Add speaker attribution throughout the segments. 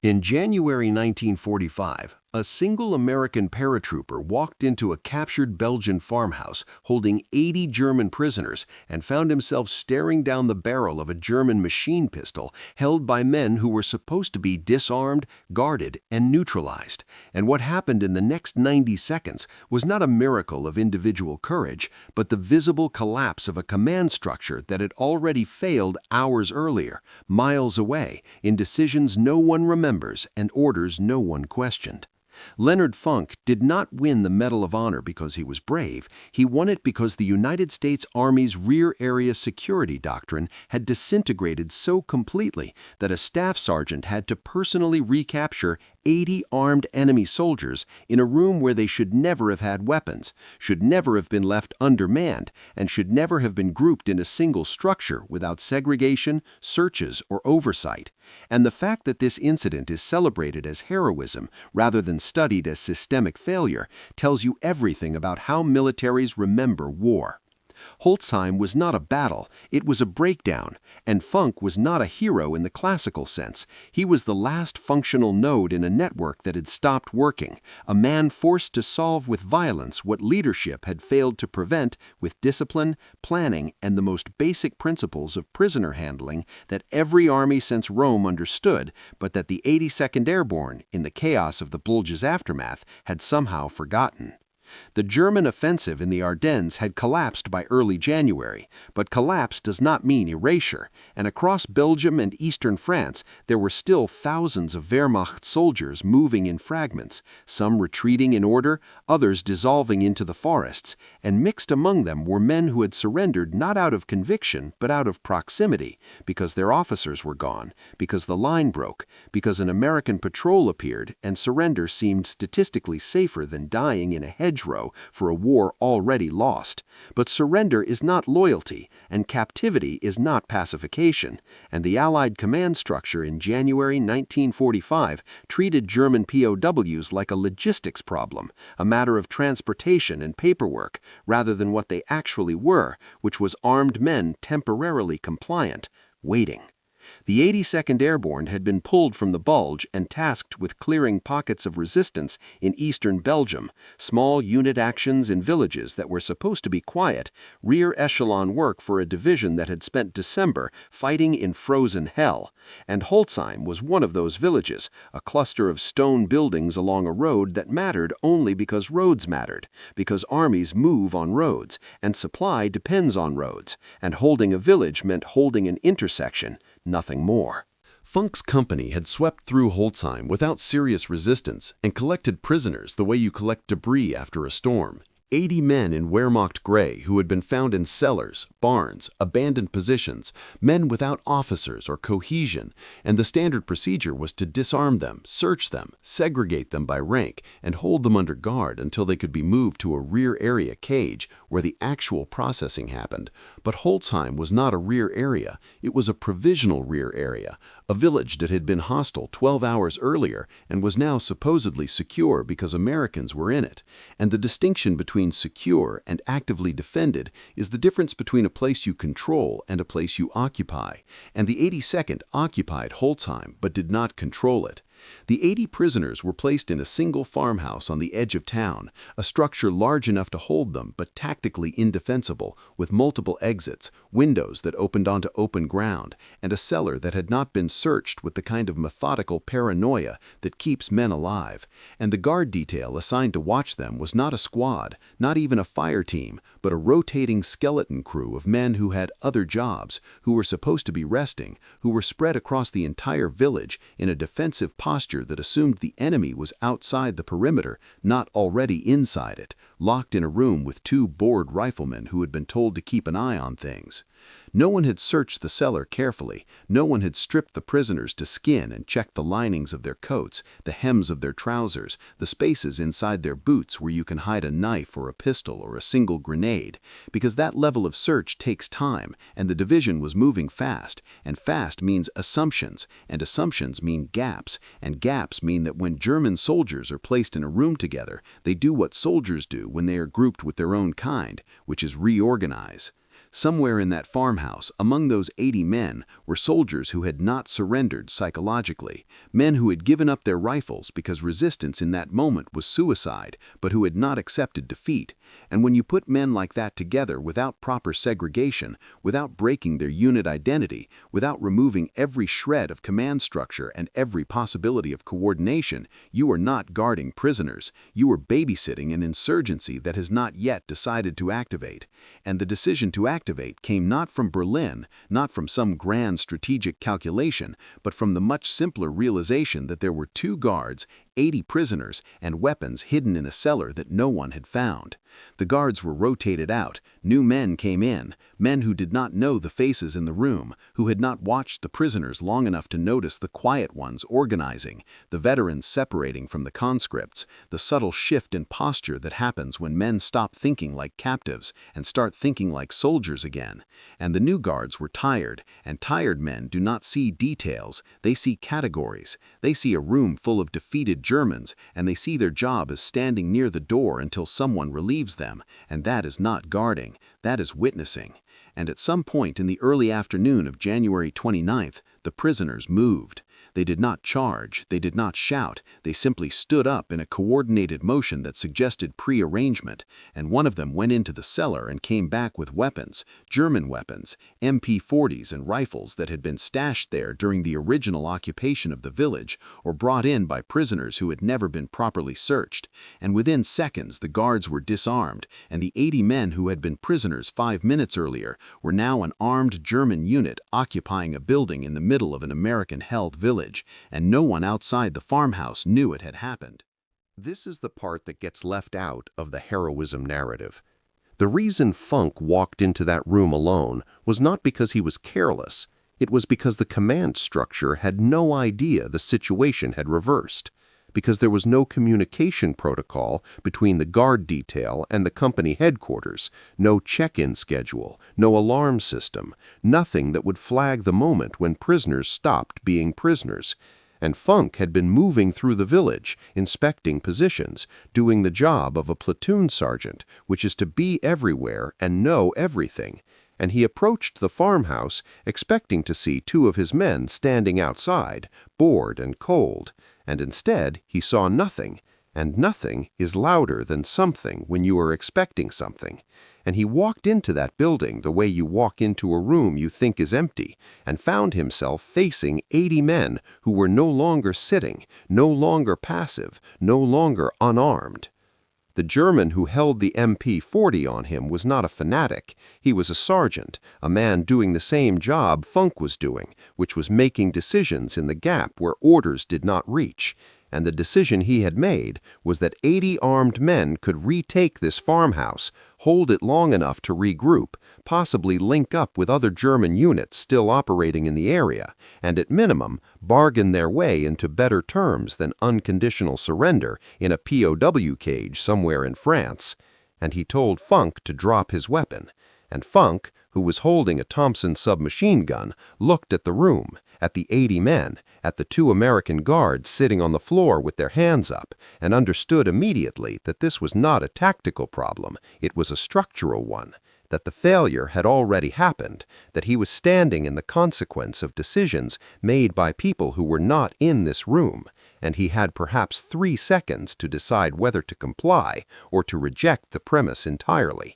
Speaker 1: In January 1945, a single American paratrooper walked into a captured Belgian farmhouse holding 80 German prisoners and found himself staring down the barrel of a German machine pistol held by men who were supposed to be disarmed, guarded, and neutralized. And what happened in the next 90 seconds was not a miracle of individual courage, but the visible collapse of a command structure that had already failed hours earlier, miles away, in decisions no one remembers and orders no one questioned. Leonard Funk did not win the Medal of Honor because he was brave. He won it because the United States Army's rear area security doctrine had disintegrated so completely that a staff sergeant had to personally recapture 80 armed enemy soldiers in a room where they should never have had weapons, should never have been left undermanned, and should never have been grouped in a single structure without segregation, searches, or oversight. And the fact that this incident is celebrated as heroism rather than studied as systemic failure tells you everything about how militaries remember war. Holzheim was not a battle, it was a breakdown, and Funk was not a hero in the classical sense. He was the last functional node in a network that had stopped working, a man forced to solve with violence what leadership had failed to prevent with discipline, planning, and the most basic principles of prisoner handling that every army since Rome understood, but that the 82nd Airborne, in the chaos of the Bulge's aftermath, had somehow forgotten. The German offensive in the Ardennes had collapsed by early January, but collapse does not mean erasure, and across Belgium and eastern France there were still thousands of Wehrmacht soldiers moving in fragments, some retreating in order, others dissolving into the forests, and mixed among them were men who had surrendered not out of conviction but out of proximity, because their officers were gone, because the line broke, because an American patrol appeared and surrender seemed statistically safer than dying in a hedgerow for a war already lost. But surrender is not loyalty, and captivity is not pacification, and the Allied command structure in January 1945 treated German POWs like a logistics problem, a matter of transportation and paperwork, rather than what they actually were, which was armed men temporarily compliant, waiting. The 82nd Airborne had been pulled from the Bulge and tasked with clearing pockets of resistance in eastern Belgium, small unit actions in villages that were supposed to be quiet, rear echelon work for a division that had spent December fighting in frozen hell. And Holzheim was one of those villages, a cluster of stone buildings along a road that mattered only because roads mattered, because armies move on roads, and supply depends on roads, and holding a village meant holding an intersection, nothing more. Funk's company had swept through Holzheim without serious resistance and collected prisoners the way you collect debris after a storm. 80 men in Wehrmacht gray who had been found in cellars, barns, abandoned positions, men without officers or cohesion, and the standard procedure was to disarm them, search them, segregate them by rank, and hold them under guard until they could be moved to a rear area cage where the actual processing happened. But Holzheim was not a rear area, it was a provisional rear area, a village that had been hostile 12 hours earlier and was now supposedly secure because Americans were in it. And the distinction between secure and actively defended is the difference between a place you control and a place you occupy. And the 82nd occupied Holzheim but did not control it. The 80 prisoners were placed in a single farmhouse on the edge of town, a structure large enough to hold them but tactically indefensible, with multiple exits, windows that opened onto open ground, and a cellar that had not been searched with the kind of methodical paranoia that keeps men alive. And the guard detail assigned to watch them was not a squad, not even a fire team, but a rotating skeleton crew of men who had other jobs, who were supposed to be resting, who were spread across the entire village in a defensive posture that assumed the enemy was outside the perimeter, not already inside it, locked in a room with 2 bored riflemen who had been told to keep an eye on things. No one had searched the cellar carefully. No one had stripped the prisoners to skin and checked the linings of their coats, the hems of their trousers, the spaces inside their boots where you can hide a knife or a pistol or a single grenade, because that level of search takes time, and the division was moving fast, and fast means assumptions, and assumptions mean gaps, and gaps mean that when German soldiers are placed in a room together, they do what soldiers do when they are grouped with their own kind, which is reorganize.
Speaker 2: Somewhere in that farmhouse, among those 80 men, were soldiers who had not surrendered psychologically, men who had given up their rifles because resistance in that moment was suicide, but who had not accepted defeat. And when you put men like that together without proper segregation, without breaking their unit identity, without removing every shred of command structure and every possibility of coordination, you are not guarding prisoners. You are babysitting an insurgency that has not yet decided to activate. And the decision to activate came not from Berlin, not from some grand strategic calculation, but from the much simpler realization that there were 2 guards, 80 prisoners, and weapons hidden in a cellar that no one had found. The guards were rotated out, new men came in, men who did not know the faces in the room, who had not watched the prisoners long enough to notice the quiet ones organizing, the veterans separating from the conscripts, the subtle shift in posture that happens when men stop thinking like captives and start thinking like soldiers again. And the new guards were tired, and tired men do not see details, they see categories. They see a room full of defeated Germans, and they see their job as standing near the door until someone relieves them, and that is not guarding, that is witnessing. And at some point in the early afternoon of January 29th, the prisoners moved. They did not charge, they did not shout, they simply stood up in a coordinated motion that suggested pre-arrangement, and one of them went into the cellar and came back with weapons, German weapons, MP40s and rifles that had been stashed there during the original occupation of the village or brought in by prisoners who had never been properly searched. And within seconds the guards were disarmed, and the 80 men who had been prisoners 5 minutes earlier were now an armed German unit occupying a building in the middle of an American-held village, and no one outside the farmhouse knew it had happened.
Speaker 1: This is the part that gets left out of the heroism narrative. The reason Funk walked into that room alone was not because he was careless. It was because the command structure had no idea the situation had reversed, because there was no communication protocol between the guard detail and the company headquarters, no check-in schedule, no alarm system, nothing that would flag the moment when prisoners stopped being prisoners. And Funk had been moving through the village, inspecting positions, doing the job of a platoon sergeant, which is to be everywhere and know everything. And he approached the farmhouse expecting to see 2 of his men standing outside, bored and cold. And instead he saw nothing, and nothing is louder than something when you are expecting something. And he walked into that building the way you walk into a room you think is empty, and found himself facing 80 men who were no longer sitting, no longer passive, no longer unarmed. The German who held the MP40 on him was not a fanatic. He was a sergeant, a man doing the same job Funk was doing, which was making decisions in the gap where orders did not reach. And the decision he had made was that 80 armed men could retake this farmhouse, hold it long enough to regroup, possibly link up with other German units still operating in the area, and at minimum bargain their way into better terms than unconditional surrender in a POW cage somewhere in France. And he told Funk to drop his weapon. And Funk, who was holding a Thompson submachine gun, looked at the room, at the 80 men, at the 2 American guards sitting on the floor with their hands up, and understood immediately that this was not a tactical problem, it was a structural one, that the failure had already happened, that he was standing in the consequence of decisions made by people who were not in this room, and he had perhaps 3 seconds to decide whether to comply or to reject the premise entirely.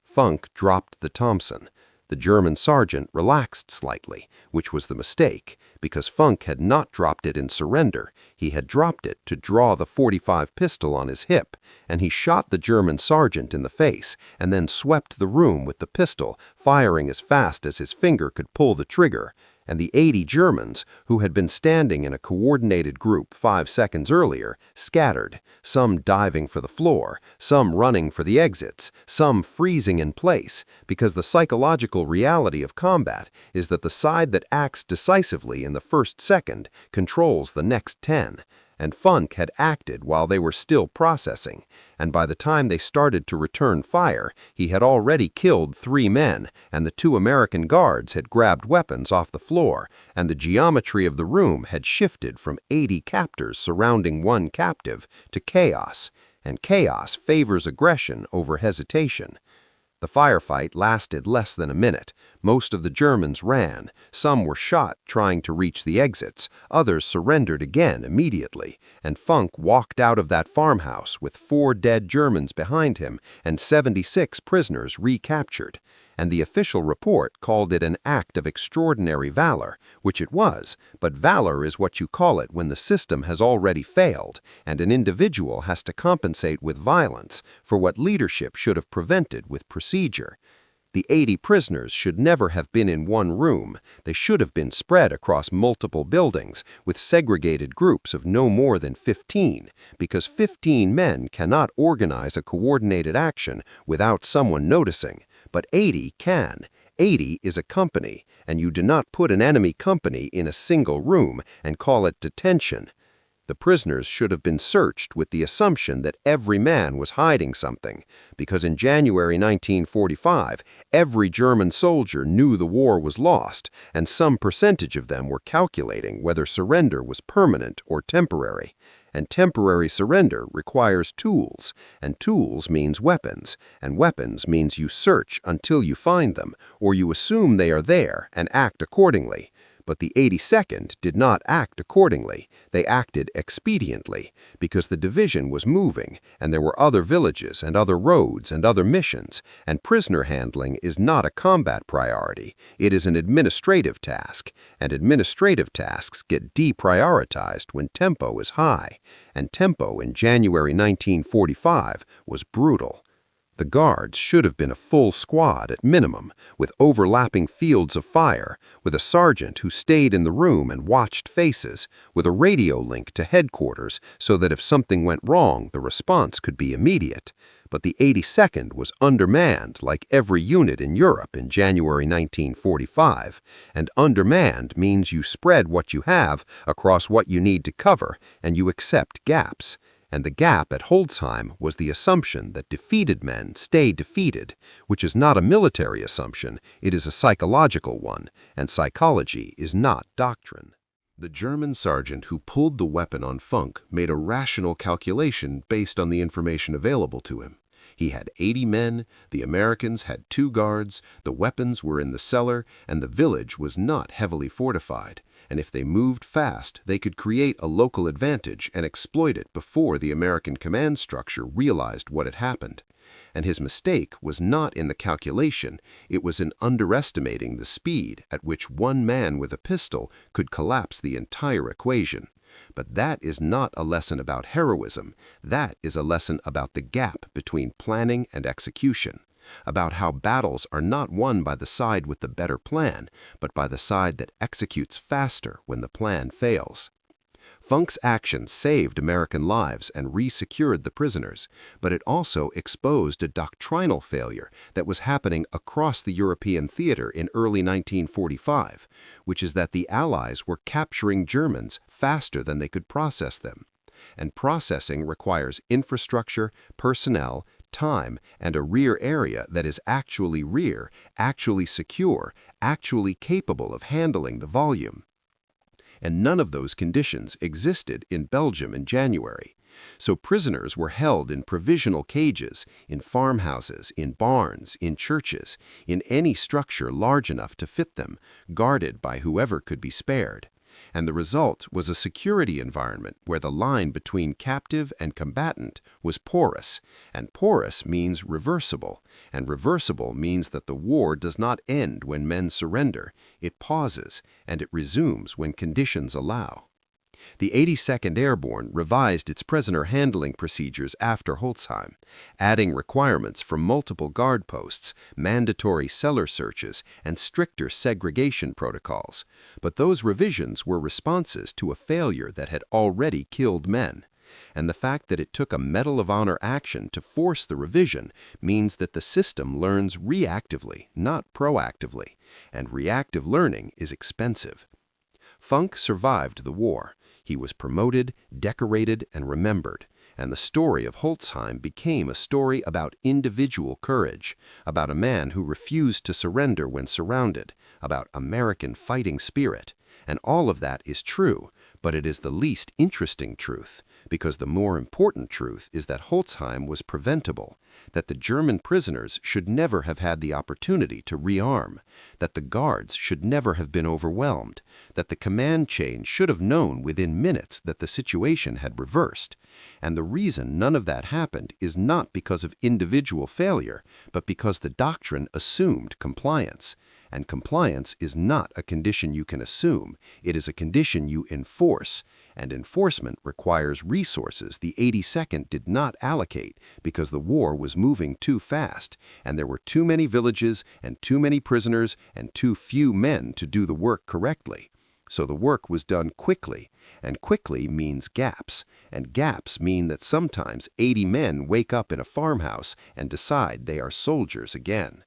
Speaker 1: Funk dropped the Thompson. The German sergeant relaxed slightly, which was the mistake, because Funk had not dropped it in surrender. He had dropped it to draw the .45 pistol on his hip, and he shot the German sergeant in the face and then swept the room with the pistol, firing as fast as his finger could pull the trigger. And the 80 Germans, who had been standing in a coordinated group 5 seconds earlier, scattered, some diving for the floor, some running for the exits, some freezing in place, because the psychological reality of combat is that the side that acts decisively in the first second controls the next 10. And Funk had acted while they were still processing, and by the time they started to return fire, he had already killed 3 men, and the 2 American guards had grabbed weapons off the floor, and the geometry of the room had shifted from 80 captors surrounding 1 captive to chaos, and chaos favors aggression over hesitation. The firefight lasted less than a minute. Most of the Germans ran. Some were shot trying to reach the exits. Others surrendered again immediately. And Funk walked out of that farmhouse with 4 dead Germans behind him and 76 prisoners recaptured. And the official report called it an act of extraordinary valor, which it was, but valor is what you call it when the system has already failed, and an individual has to compensate with violence for what leadership should have prevented with procedure. The 80 prisoners should never have been in one room. They should have been spread across multiple buildings with segregated groups of no more than 15, because 15 men cannot organize a coordinated action without someone noticing. But 80 can. 80 is a company, and you do not put an enemy company in a single room and call it detention. The prisoners should have been searched with the assumption that every man was hiding something, because in January 1945, every German soldier knew the war was lost, and some percentage of them were calculating whether surrender was permanent or temporary. And temporary surrender requires tools, and tools means weapons, and weapons means you search until you find them, or you assume they are there and act accordingly. But the 82nd did not act accordingly. They acted expediently, because the division was moving, and there were other villages and other roads and other missions, and prisoner handling is not a combat priority. It is an administrative task, and administrative tasks get deprioritized when tempo is high, and tempo in January 1945 was brutal. The guards should have been a full squad at minimum, with overlapping fields of fire, with a sergeant who stayed in the room and watched faces, with a radio link to headquarters so that if something went wrong, the response could be immediate. But the 82nd was undermanned like every unit in Europe in January 1945, and undermanned means you spread what you have across what you need to cover, and you accept gaps. And the gap at Holzheim was the assumption that defeated men stay defeated, which is not a military assumption, it is a psychological one, and psychology is not doctrine. The German sergeant who pulled the weapon on Funk made a rational calculation based on the information available to him. He had 80 men, the Americans had 2 guards, the weapons were in the cellar, and the village was not heavily fortified. And if they moved fast, they could create a local advantage and exploit it before the American command structure realized what had happened. And his mistake was not in the calculation, it was in underestimating the speed at which one man with a pistol could collapse the entire equation. But that is not a lesson about heroism, that is a lesson about the gap between planning and execution. About how battles are not won by the side with the better plan, but by the side that executes faster when the plan fails. Funk's actions saved American lives and re-secured the prisoners, but it also exposed a doctrinal failure that was happening across the European theater in early 1945, which is that the Allies were capturing Germans faster than they could process them. And processing requires infrastructure, personnel, time, and a rear area that is actually rear, actually secure, actually capable of handling the volume. And none of those conditions existed in Belgium in January. So prisoners were held in provisional cages, in farmhouses, in barns, in churches, in any structure large enough to fit them, guarded by whoever could be spared. And the result was a security environment where the line between captive and combatant was porous, and porous means reversible, and reversible means that the war does not end when men surrender, it pauses, and it resumes when conditions allow. The 82nd Airborne revised its prisoner handling procedures after Holzheim, adding requirements for multiple guard posts, mandatory cellar searches, and stricter segregation protocols. But those revisions were responses to a failure that had already killed men. And the fact that it took a Medal of Honor action to force the revision means that the system learns reactively, not proactively, and reactive learning is expensive. Funk survived the war. He was promoted, decorated, and remembered, and the story of Holzheim became a story about individual courage, about a man who refused to surrender when surrounded, about American fighting spirit. And all of that is true, but it is the least interesting truth, Because the more important truth is that Holzheim was preventable, that the German prisoners should never have had the opportunity to rearm, that the guards should never have been overwhelmed, that the command chain should have known within minutes that the situation had reversed. And the reason none of that happened is not because of individual failure, but because the doctrine assumed compliance. And compliance is not a condition you can assume, it is a condition you enforce. And enforcement requires resources the 82nd did not allocate because the war was moving too fast, and there were too many villages and too many prisoners and too few men to do the work correctly. So the work was done quickly, and quickly means gaps, and gaps mean that sometimes 80 men wake up in a farmhouse and decide they are soldiers again.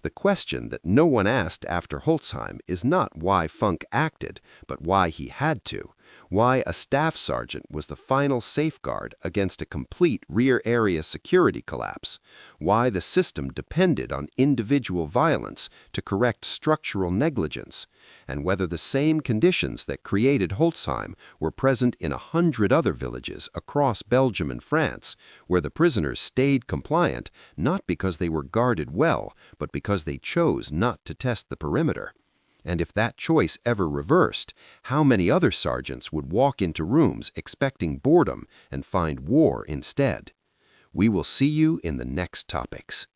Speaker 1: The question that no one asked after Holzheim is not why Funk acted, but why he had to, why a staff sergeant was the final safeguard against a complete rear area security collapse, why the system depended on individual violence to correct structural negligence, and whether the same conditions that created Holzheim were present in 100 other villages across Belgium and France, where the prisoners stayed compliant not because they were guarded well, but because they chose not to test the perimeter. And if that choice ever reversed, how many other sergeants would walk into rooms expecting boredom and find war instead? We will see you in the next topics.